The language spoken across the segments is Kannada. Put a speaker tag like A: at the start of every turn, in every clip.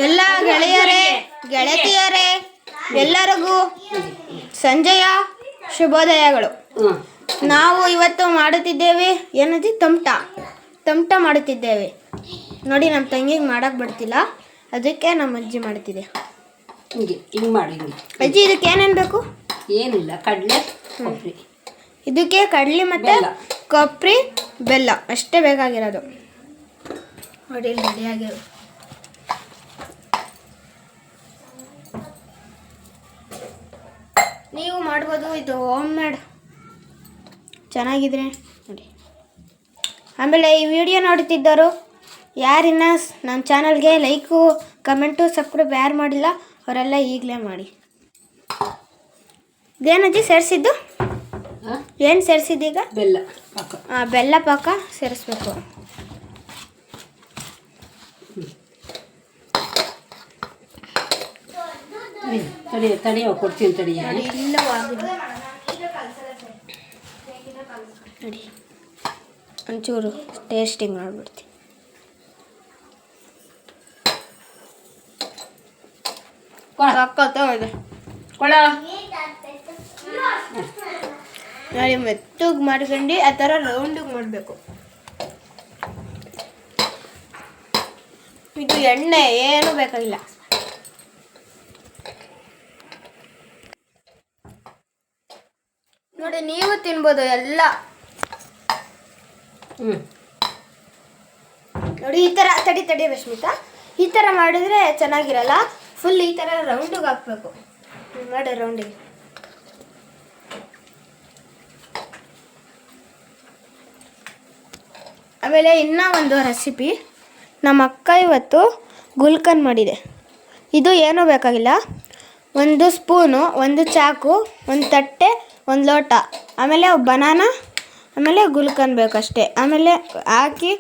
A: ಎಲ್ಲ ಗೆಳೆಯರೇ ಗೆಳತಿಯರೇ ಎಲ್ಲರಿಗೂ ಸಂಜೆಯ ಶುಭೋದಯಗಳು. ನಾವು ಇವತ್ತು ಮಾಡುತ್ತಿದ್ದೇವೆ ಏನದು ತಮಟ ಮಾಡುತ್ತಿದ್ದೇವೆ. ನೋಡಿ ನಮ್ಮ ತಂಗಿಗೆ ಮಾಡಕ್ಕೆ ಬರ್ತಿಲ್ಲ, ಅದಕ್ಕೆ ನಮ್ಮ ಅಜ್ಜಿ ಮಾಡುತ್ತಿದೆ.
B: ಹಿಂಗೆ ಮಾಡಿ
A: ಅಜ್ಜಿ ಇದಕ್ಕೆ ಏನೇನು ಬೇಕು?
B: ಏನಿಲ್ಲ, ಕಡಲೆ ಕೊಬ್ಬರಿ,
A: ಇದಕ್ಕೆ ಕಡಲೆ ಮತ್ತು ಕೊಬ್ಬರಿ ಬೆಲ್ಲ ಅಷ್ಟೇ ಬೇಕಾಗಿರೋದು. ನೋಡಿ ರೆಡಿಯಾಗಿರೋ ನೀವು ಮಾಡ್ಬೋದು. ಇದು ಹೋಮ್ ಮೇಡ್ ಚೆನ್ನಾಗಿದ್ರೆ ನೋಡಿ. ಆಮೇಲೆ ಈ ವಿಡಿಯೋ ನೋಡ್ತಿದ್ದವರು ಯಾರಿನ್ನ ನನ್ನ ಚಾನಲ್ಗೆ ಲೈಕು ಕಮೆಂಟು ಸಬ್ಸ್ಕ್ರೈಬ್ ಯಾರು ಮಾಡಿಲ್ಲ ಅವರೆಲ್ಲ ಈಗಲೇ ಮಾಡಿ. ಇದೇನಜ್ಜಿ ಸೇರಿಸಿದ್ದು? ಏನು ಸೇರಿಸಿದ್ದೀಗ?
B: ಬೆಲ್ಲ ಪಾಕ.
A: ಬೆಲ್ಲ ಪಾಕ ಸೇರಿಸ್ಬೇಕು.
B: ತಡಿ ಕೊಡ್ತೀನಿ ತಡಿ.
A: ನೋಡಿ ಇಲ್ಲವಾಗಿದೆ ನೋಡಿ, ಒಂಚೂರು ಟೇಸ್ಟಿಂಗ್ ಮಾಡಿಬಿಡ್ತೀನಿ. ಸಾಕಾಗ್ತಾವೆ
B: ಕೊಳ
A: ನೋಡಿ, ಮೆತ್ತಗೆ ಮಾಡ್ಕೊಂಡು ಆ ಥರ ರೌಂಡಿಗೆ ಮಾಡಬೇಕು. ಇದು ಎಣ್ಣೆ ಏನೂ ಬೇಕಾಗಿಲ್ಲ. ನೋಡಿ ನೀವು ತಿನ್ಬೋದು ಎಲ್ಲ. ನೋಡಿ ಈ ಥರ ತಡಿ ರಶ್ಮಿತಾ, ಈ ಥರ ಮಾಡಿದರೆ ಚೆನ್ನಾಗಿರಲ್ಲ. ಫುಲ್ ಈ ಥರ ರೌಂಡಿಗೆ ಹಾಕ್ಬೇಕು. ಮಾಡಿ ರೌಂಡಿಗೆ. ಆಮೇಲೆ ಇನ್ನೂ ಒಂದು ರೆಸಿಪಿ, ನಮ್ಮ ಅಕ್ಕ ಇವತ್ತು ಗುಲ್ಕನ್ ಮಾಡಿದೆ. ಇದು ಏನೂ ಬೇಕಾಗಿಲ್ಲ, ಒಂದು ಸ್ಪೂನು, ಒಂದು ಚಾಕು, ಒಂದು ತಟ್ಟೆ, ಒಂದು ಲೋಟ, ಆಮೇಲೆ ಬನಾನ, ಆಮೇಲೆ ಗುಲ್ಕನ್ ಬೇಕಷ್ಟೇ. ಆಮೇಲೆ ಹಾಕಿ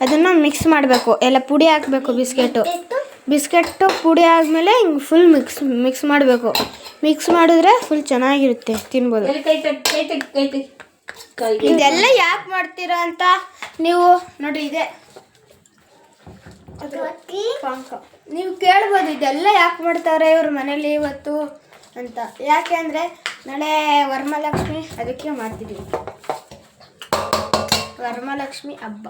A: ಅದನ್ನು ಮಿಕ್ಸ್ ಮಾಡಬೇಕು. ಎಲ್ಲ ಪುಡಿ ಹಾಕಬೇಕು. ಬಿಸ್ಕೆಟು ಪುಡಿ ಆದಮೇಲೆ ಹಿಂಗೆ ಫುಲ್ ಮಿಕ್ಸ್ ಮಾಡಬೇಕು. ಮಿಕ್ಸ್ ಮಾಡಿದ್ರೆ ಫುಲ್ ಚೆನ್ನಾಗಿರುತ್ತೆ, ತಿನ್ಬೋದು. ಇದೆಲ್ಲ ಯಾಕೆ ಮಾಡ್ತೀರಾ ಅಂತ ನೀವು ನೋಡಿ, ಇದೆ ಪಾಕ. ನೀವು ಕೇಳ್ಬೋದು ಇದೆಲ್ಲ ಯಾಕೆ ಮಾಡ್ತಾರೆ ಇವ್ರ ಮನೇಲಿ ಇವತ್ತು ಅಂತ. ಯಾಕೆ ಅಂದರೆ ನಾಳೆ ವರಮಹಾಲಕ್ಷ್ಮಿ, ಅದಕ್ಕೆ ಮಾಡ್ತಿದ್ದೀವಿ. ವರಮಹಾಲಕ್ಷ್ಮಿ ಹಬ್ಬ.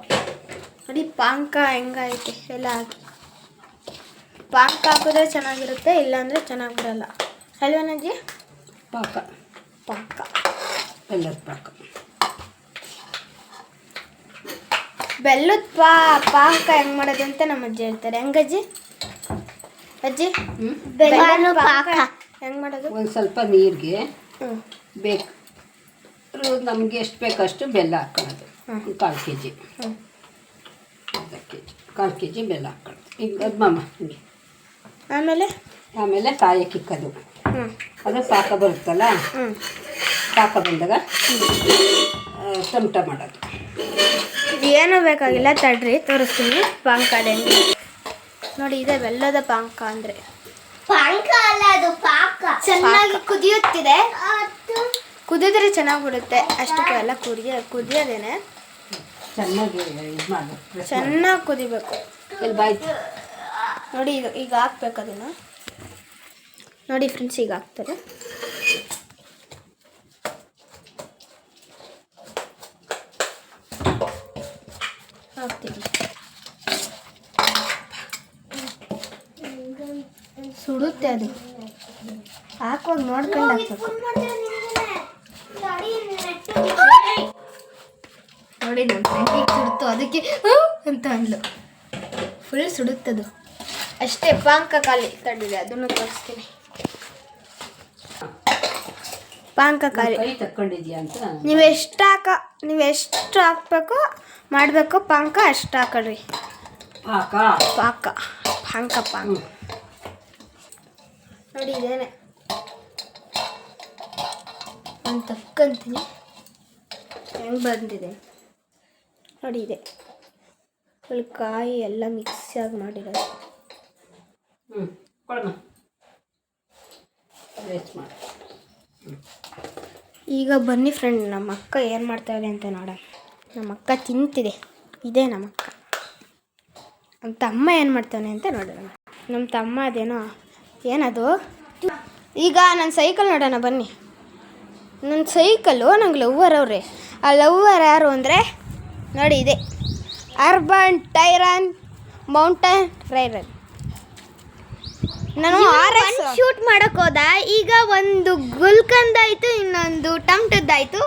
A: ನೋಡಿ ಪಾಕ ಹೆಂಗೈತೆ ಎಲ್ಲ ಹಾಕಿ. ಪಾಕ ಹಾಕಿದ್ರೆ ಚೆನ್ನಾಗಿರುತ್ತೆ, ಇಲ್ಲಾಂದರೆ ಚೆನ್ನಾಗಿ ಬರಲ್ಲ ಅಲ್ವೇನಜ್ಜಿ?
B: ಪಾಕ ಬೆಲ್ಲದ ಪಾಕ.
A: ಬೆಲ್ಲದ ಪಾಕ ಹೆಂಗೆ ಮಾಡೋದು ಅಂತ ನಮ್ಮ ಅಜ್ಜಿ ಹೇಳ್ತಾರೆ. ಹೆಂಗಜ್ಜಿ? ಅಜ್ಜಿ ಬೆಲ್ಲದ ಪಾಕ ಹೆಂಗೆ ಮಾಡೋದು?
B: ಒಂದು ಸ್ವಲ್ಪ ನೀರಿಗೆ ಬೇಕು, ನಮಗೆ ಎಷ್ಟು ಬೇಕಷ್ಟು ಬೆಲ್ಲ ಹಾಕೊಳ್ಳೋದು. 1/4 kg, ಅರ್ಧ kg ಬೆಲ್ಲ ಹಾಕೊಳ್ಳೋದು. ಈಗ ಅದ್ಮಮ್ಮ ಹಿಂಗೆ. ಆಮೇಲೆ ಕಾಯಕ್ಕೆ ಇಕ್ಕೋದು. ಅದು ಪಾಕ ಬರುತ್ತಲ್ಲ, ಪಾಕ ಬಂದಾಗ ಟಮಟ ಮಾಡೋದು.
A: ಏನೂ ಬೇಕಾಗಿಲ್ಲ, ತಡ್ರಿ ತೋರಿಸ್ತೀನಿ ಪಾಕ ಹೆಂಗೆ. ನೋಡಿ ಇದೆ ಬೆಲ್ಲದ ಪಾಕ ಅಂದರೆ.
C: ಪಾಕ ಅಲ್ಲ, ಅದು ಪಾಕ.
A: ಚೆನ್ನಾಗಿ ಕುದಿಯುತ್ತಿದೆ, ಕುದಿದ್ರೆ ಚೆನ್ನಾಗಿ ಬಿಡುತ್ತೆ. ಅಷ್ಟಕ್ಕೂ ಎಲ್ಲ ಕುದಿಯೋದೇನೆ, ಚೆನ್ನಾಗಿ ಕುದಿಬೇಕು. ನೋಡಿ ಈಗ ಹಾಕ್ಬೇಕು ಅದನ್ನು. ನೋಡಿ ಫ್ರೆಂಡ್ಸ್, ಈಗ ಹಾಕ್ತಾರೆ. ಹಾಕ್ತೀವಿ. ಸುಡುತ್ತೆ ಅದು, ಹಾಕುವಾಗ ನೋಡ್ಕೊಂಡು ಹಾಕ್ಬೇಕು. ನೋಡಿ ನಮ್ಮ ತಂಗಿಗೆ ಸುಡ್ತು, ಅದಕ್ಕೆ ಅಂತ ಅಂದ್ಲು. ಫುಲ್ ಸುಡುತ್ತದು ಅಷ್ಟೇ. ಪಾಕ ಖಾಲಿ ತಡಿದೆ, ಅದನ್ನು ತೋರಿಸ್ತೀನಿ. ಪಾಕ ಖಾಲಿ. ನೀವೆಷ್ಟು ಹಾಕ್ಬೇಕು ಮಾಡಬೇಕು ಪಾಕ ಅಷ್ಟು ಹಾಕೊಳ್ರಿ. ಪಾಕ ನೋಡಿ ಇದೇನೆ. ನಾನು ತಕ್ಕಂತೀನಿ ಹೆಂಗೆ ಬಂದಿದೆ ನೋಡಿ. ಇದೆ ಫುಲ್ ಕಾಯಿ ಎಲ್ಲ ಮಿಕ್ಸಾಗಿ ಮಾಡಿರೋದು. ಈಗ ಬನ್ನಿ ಫ್ರೆಂಡ್, ನಮ್ಮ ಅಕ್ಕ ಏನು ಮಾಡ್ತಾಯಿದೆ ಅಂತ ನೋಡೋಣ. ನಮ್ಮ ಅಕ್ಕ ತಿಂತಿದೆ. ಇದೇ ನಮ್ಮ ಅಕ್ಕ ಅಂತ. ಅಮ್ಮ ಏನು ಮಾಡ್ತಾನೆ ಅಂತ ನೋಡೋಣ. ನಮ್ಮ ತಮ್ಮ ಅದೇನೋ ಏನದು ಈಗ ನನ್ನ ಸೈಕಲ್ ನೋಡೋಣ ಬನ್ನಿ. ನನ್ನ ಸೈಕಲ್ಲು ನಂಗೆ ಲವ್ವರ್ ಅವ್ರೆ. ಆ ಲವ್ವರ್ ಯಾರು ಅಂದರೆ ನೋಡಿ ಇದೆ ಅರ್ಬನ್ ಟೈರನ್ ಮೌಂಟನ್ ರೈರನ್. ನಾನು ಶೂಟ್ ಮಾಡೋಕೆ ಹೋದ. ಈಗ ಒಂದು ಗುಲ್ಕಂದಾಯಿತು, ಇನ್ನೊಂದು ಟಮ್ಟದ್ದಾಯಿತು.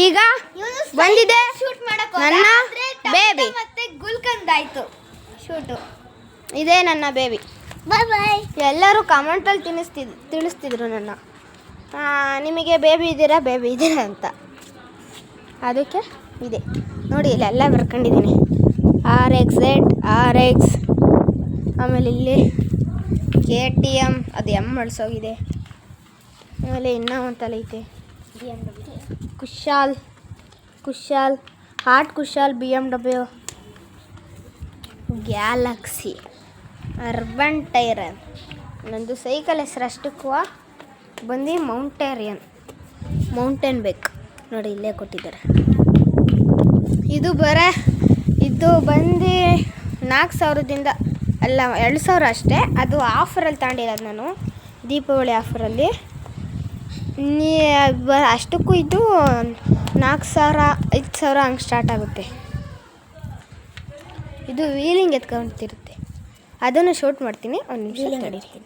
A: ಈಗ ಬಂದಿದೆ ನನ್ನ ಬೇಬಿ ಮತ್ತೆ ಗುಲ್ಕಂದಾಯಿತು ಶೂಟು. ಇದೇ ನನ್ನ ಬೇಬಿ.
C: ಬಾಯ್ ಬಾಯ್.
A: ಎಲ್ಲರೂ ಕಮೆಂಟಲ್ಲಿ ತಿಳಿಸ್ತಿದ್ರು ನನ್ನ, ನಿಮಗೆ ಬೇಬಿ ಇದ್ದೀರಾ ಅಂತ. ಅದಕ್ಕೆ ಇದೆ ನೋಡಿ, ಇಲ್ಲೆಲ್ಲ ಬರ್ಕೊಂಡಿದ್ದೀನಿ RXZ RX. ಆಮೇಲೆ ಇಲ್ಲಿ KTM, ಅದು M ಅಳಿಸೋಗಿದೆ. ಆಮೇಲೆ ಇನ್ನೂ ಒಂತಲ್ಲ ಐತೆ Kushal hot Kushal BMW, Galaxy, urban terrain. ನಂದು ಸೈಕಲ್ ಹೆಸರು ಅಷ್ಟಕ್ಕೂ ಬಂದು ಮೌಂಟೇನ್ ಬೇಕ್ ನೋಡಿ, ಇಲ್ಲೇ ಕೊಟ್ಟಿದ್ದಾರೆ. ಇದು ಬಂದು 4,000ದಿಂದ ಅಲ್ಲ 2,000 ಅಷ್ಟೇ. ಅದು ಆಫರಲ್ಲಿ ತಗೊಂಡಿರೋದು ನಾನು, ದೀಪಾವಳಿ ಆಫರಲ್ಲಿ. ಅಷ್ಟಕ್ಕೂ ಇದು 4,000 5,000 ಹಂಗೆ ಸ್ಟಾರ್ಟ್ ಆಗುತ್ತೆ. ಇದು ವೀಲಿಂಗ್ ಎತ್ಕೊಂತಿರುತ್ತೆ, ಅದನ್ನು ಶೂಟ್ ಮಾಡ್ತೀನಿ. ಒಂದು ನಿಮಿಷ ತಡೀರಿ,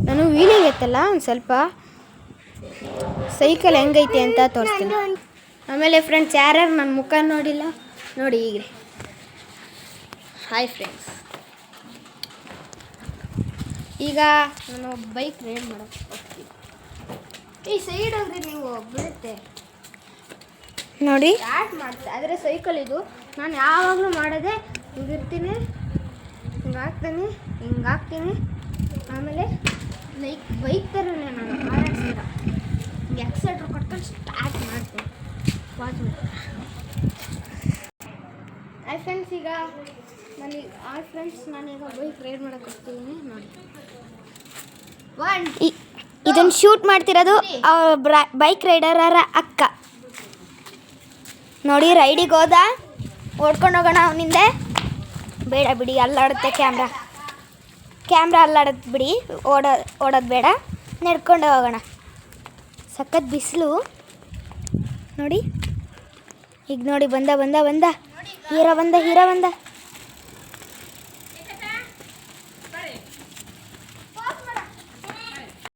A: ನಾನು ವೀಲಿಂಗ್ ಎತ್ತಲ್ಲ, ಒಂದು ಸ್ವಲ್ಪ ಸೈಕಲ್ ಹೆಂಗೈತೆ ಅಂತ ತೋರಿಸ್ತೀನಿ. ಆಮೇಲೆ ಫ್ರೆಂಡ್ಸ್, ಯಾರ್ಯಾರು ನನ್ನ ಮುಖ ನೋಡಿಲ್ಲ ನೋಡಿ ಈಗ. ಹಾಯ್ ಫ್ರೆಂಡ್ಸ್, ಈಗ ನಾನು ಬೈಕ್ ರೈಡ್ ಮಾಡೋಕ್ಕೆ ಹೋಗ್ತೀನಿ. ಈ ಸೈಡ್ ಹೋಗ್ರಿ, ನೀವು ಬೀಳುತ್ತೆ ನೋಡಿ. ಸ್ಟಾರ್ಟ್ ಮಾಡ್ತೆ ಆದರೆ ಸೈಕಲ್ ಇದು ನಾನು ಯಾವಾಗಲೂ ಮಾಡೋದೇ ಹಿಂಗಿರ್ತೀನಿ, ಹಿಂಗಾಗ್ತೀನಿ, ಆಮೇಲೆ ಬೈಕ್ ಥರನೇ ನಾನು ಆರಾಡ್ಸಿರ ಹಿಂಗೆ ಎಕ್ಸೈಟ್ರ್ ಕೊಟ್ಕೊಂಡು ಸ್ಟಾರ್ಟ್ ಮಾಡ್ತೀನಿ. ವಾಚ್ ಮಾಡ್ತೀನಿ. ನಾನೀಗ ಬೈಕ್ ರೈಡ್ ಮಾಡೋಕ್ಕೆ ಹೋಗ್ತಿದ್ದೀನಿ ನೋಡಿ. ಇದನ್ನು ಶೂಟ್ ಮಾಡ್ತಿರೋದು ಬೈಕ್ ರೈಡರರ ಅಕ್ಕ ನೋಡಿ. ರೈಡಿಗೆ ಹೋದ, ಓಡ್ಕೊಂಡು ಹೋಗೋಣ ಅವನಿಂದೆ. ಬೇಡ ಬಿಡಿ, ಅಲ್ಲಾಡುತ್ತೆ ಕ್ಯಾಮ್ರಾ ಅಲ್ಲಾಡೋದು ಬಿಡಿ, ಓಡೋದು ಬೇಡ, ನಡ್ಕೊಂಡು ಹೋಗೋಣ. ಸಖತ್ ಬಿಸಿಲು ನೋಡಿ. ಈಗ ನೋಡಿ, ಬಂದ ಹೀರೋ ಬಂದ.